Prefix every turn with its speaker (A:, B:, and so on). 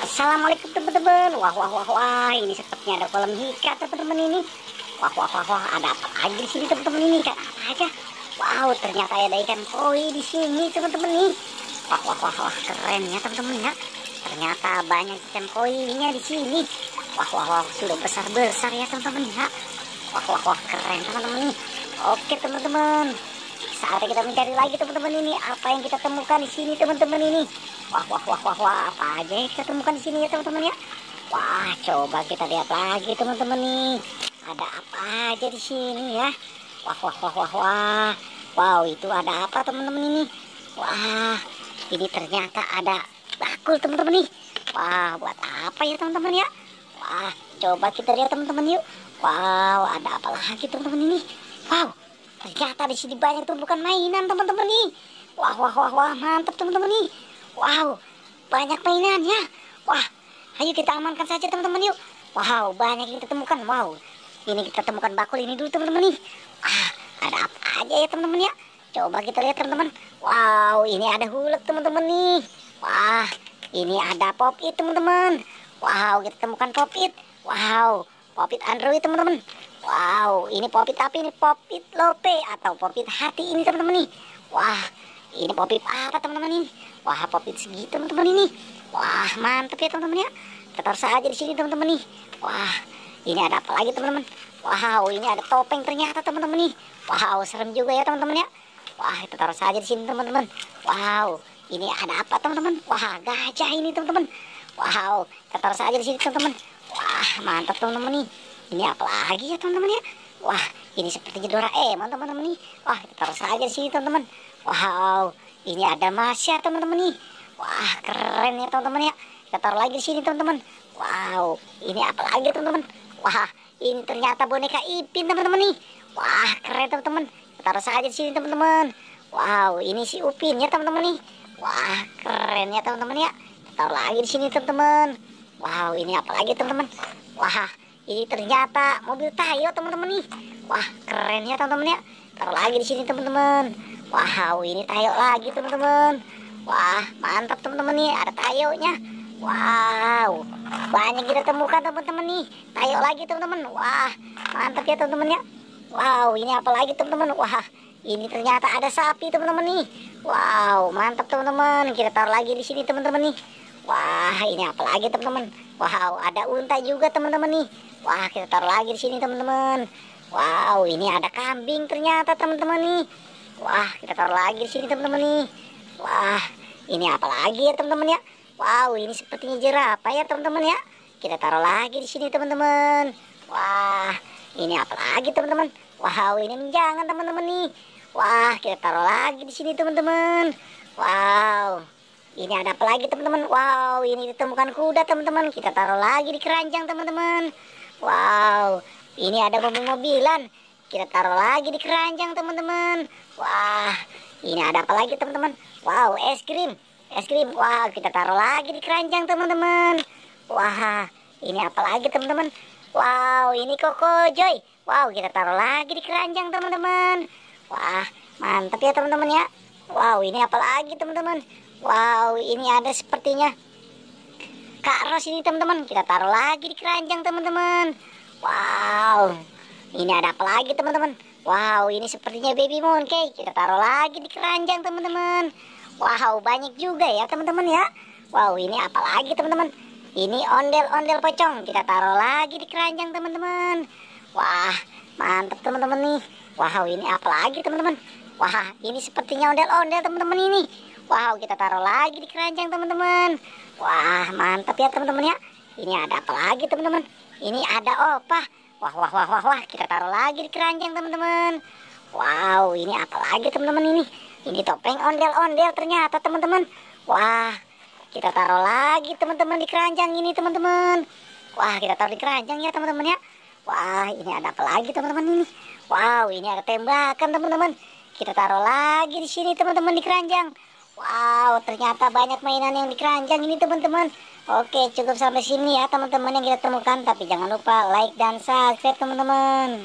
A: Assalamualaikum teman-teman. Wah wah wah wah, ini sepertinya ada kolam ikan teman-teman ini. Wah wah wah wah, ada apa lagi di sini teman-teman ini? Ikan apa aja? Wow, ternyata ada ikan koi di sini teman-teman nih. Wah wah wah wah, keren ya teman-teman ya. Ternyata banyak ikan koinya di sini. Wah wah wah, sudah besar-besar ya teman-teman ya. Wah wah wah, keren teman-teman nih. Oke teman-teman, saatnya kita mencari lagi teman-teman ini. Apa yang kita temukan di sini teman-teman ini? Wah wah wah wah wah, apa aja yang kita temukan di sini ya teman-teman ya. Wah, coba kita lihat lagi teman-teman nih. Ada apa aja di sini ya? Wah wah wah wah wah. Wow, itu ada apa teman-teman ini? Wah, ini ternyata ada bakul teman-teman nih. Wah, buat apa ya teman-teman ya? Wah, coba kita lihat teman-teman yuk. Wow, ada apa lagi teman-teman ini? Wow, ternyata di sini banyak tumpukan mainan teman-teman nih. Wah wah wah wah, mantap teman-teman nih. Wow, banyak mainannya. Wah, ayo kita amankan saja teman-teman yuk. Wow, banyak yang kita temukan. Wow, ini kita temukan bakul ini dulu teman-teman nih. Ah, ada apa aja ya teman-teman ya? Coba kita lihat teman-teman. Wow, ini ada hulek teman-teman nih. Wah, ini ada pop-it teman-teman. Wow, kita temukan pop-it. Wow, pop-it Android teman-teman. Wow, ini pop-it apa ini? Pop-it lope atau pop-it hati ini teman-teman nih. Wah, ini pop-it apa teman-teman ini? Wah, pop-it segi teman-teman ini. Wah, mantap ya teman-teman ya. Kita taruh saja di sini teman-teman nih. Wah, ini ada apa lagi teman-teman? Wow, ini ada topeng ternyata teman-teman nih. Wow, serem juga ya teman-teman ya. Wah, kita taruh saja di sini teman-teman. Wow, ini ada apa teman-teman? Wah, gajah ini teman-teman. Wow, kita taruh saja di sini teman-teman. Wah, mantap teman-teman nih. Ini apa lagi ya teman-teman ya? Wah, ini sepertinya Doraemon teman-teman nih. Wah, kita taruh saja di sini teman-teman. Wow, ini ada Masya teman-teman nih. Wah, keren ya teman-teman ya. Kita taruh lagi di sini teman-teman. Wow, ini apa lagi teman-teman? Wah, ini ternyata boneka Ipin teman-teman nih. Wah, keren teman-teman. Kita taruh saja di sini teman-teman. Wow, ini si Upin ya teman-teman nih. Wah, keren ya teman-teman ya. Kita taruh lagi di sini teman-teman. Wow, ini apa lagi teman-teman? Wah, ini ternyata mobil Tayo teman-teman nih. Wah, keren ya teman-teman ya. Taruh lagi di sini teman-teman. Wow, ini Tayo lagi teman-teman. Wah, mantap teman-teman nih, ada Tayonya. Wow, banyak kita temukan teman-teman nih. Tayo lagi teman-teman. Wah, mantap ya teman-teman ya. Wow, ini apa lagi teman-teman? Wah, ini ternyata ada sapi teman-teman nih. Wow, mantap teman-teman. Kita taruh lagi di sini teman-teman nih. Wah, ini apa lagi teman-teman? Wow, ada unta juga teman-teman nih. Wah, kita taruh lagi di sini teman-teman. Wow, ini ada kambing ternyata teman-teman nih. Wah, kita taruh lagi di sini teman-teman nih. Wah, ini apa lagi ya teman-teman ya? Wow, ini sepertinya jerapah ya teman-teman ya. Kita taruh lagi di sini teman-teman. Wah, ini apa lagi teman-teman? Wow, ini menjangan teman-teman nih. Wah, kita taruh lagi di sini teman-teman. Wow, ini ada apa lagi teman-teman? Wow, ini ditemukan kuda teman-teman. Kita taruh lagi di keranjang teman-teman. Wow, ini ada mobil-mobilan. Kita taruh lagi di keranjang teman-teman. Wah, ini ada apa lagi teman-teman? Wow, es krim. Es krim. Wow, kita taruh lagi di keranjang teman-teman. Wah, ini apa lagi teman-teman? Wow, ini Koko Joy. Wow, kita taruh lagi di keranjang teman-teman. Wah, mantap ya teman-teman ya. Wow, ini apa lagi teman-teman? Wow, ini ada sepertinya Kak Ros ini teman-teman. Kita taruh lagi di keranjang teman-teman. Wow, ini ada apa lagi teman-teman? Wow, ini sepertinya Baby Monkey. Kita taruh lagi di keranjang teman-teman. Wow, banyak juga ya teman-teman ya. Wow, ini apa lagi teman-teman? Ini ondel-ondel pocong. Kita taruh lagi di keranjang teman-teman. Wah, mantap teman-teman nih. Wow, ini apa lagi teman-teman? Wah, ini sepertinya ondel-ondel teman-teman ini. Wow, kita taruh lagi di keranjang teman-teman. Wah, mantap ya teman-teman ya. Ini ada apa lagi teman-teman? Ini ada opah. Wah wah wah wah wah, kita taruh lagi di keranjang teman-teman. Wow, ini apa lagi teman-teman ini? Ini topeng ondel-ondel ternyata teman-teman. Wah, kita taruh lagi teman-teman di keranjang ini teman-teman. Wah, kita taruh di keranjang ya teman-teman ya. Wah, ini ada apa lagi teman-teman ini? Wow, ini ada tembakan teman-teman. Kita taruh lagi di sini teman-teman di keranjang. Wow, ternyata banyak mainan yang di keranjang ini teman-teman. Oke, cukup sampai sini ya teman-teman yang kita temukan. Tapi jangan lupa like dan subscribe teman-teman.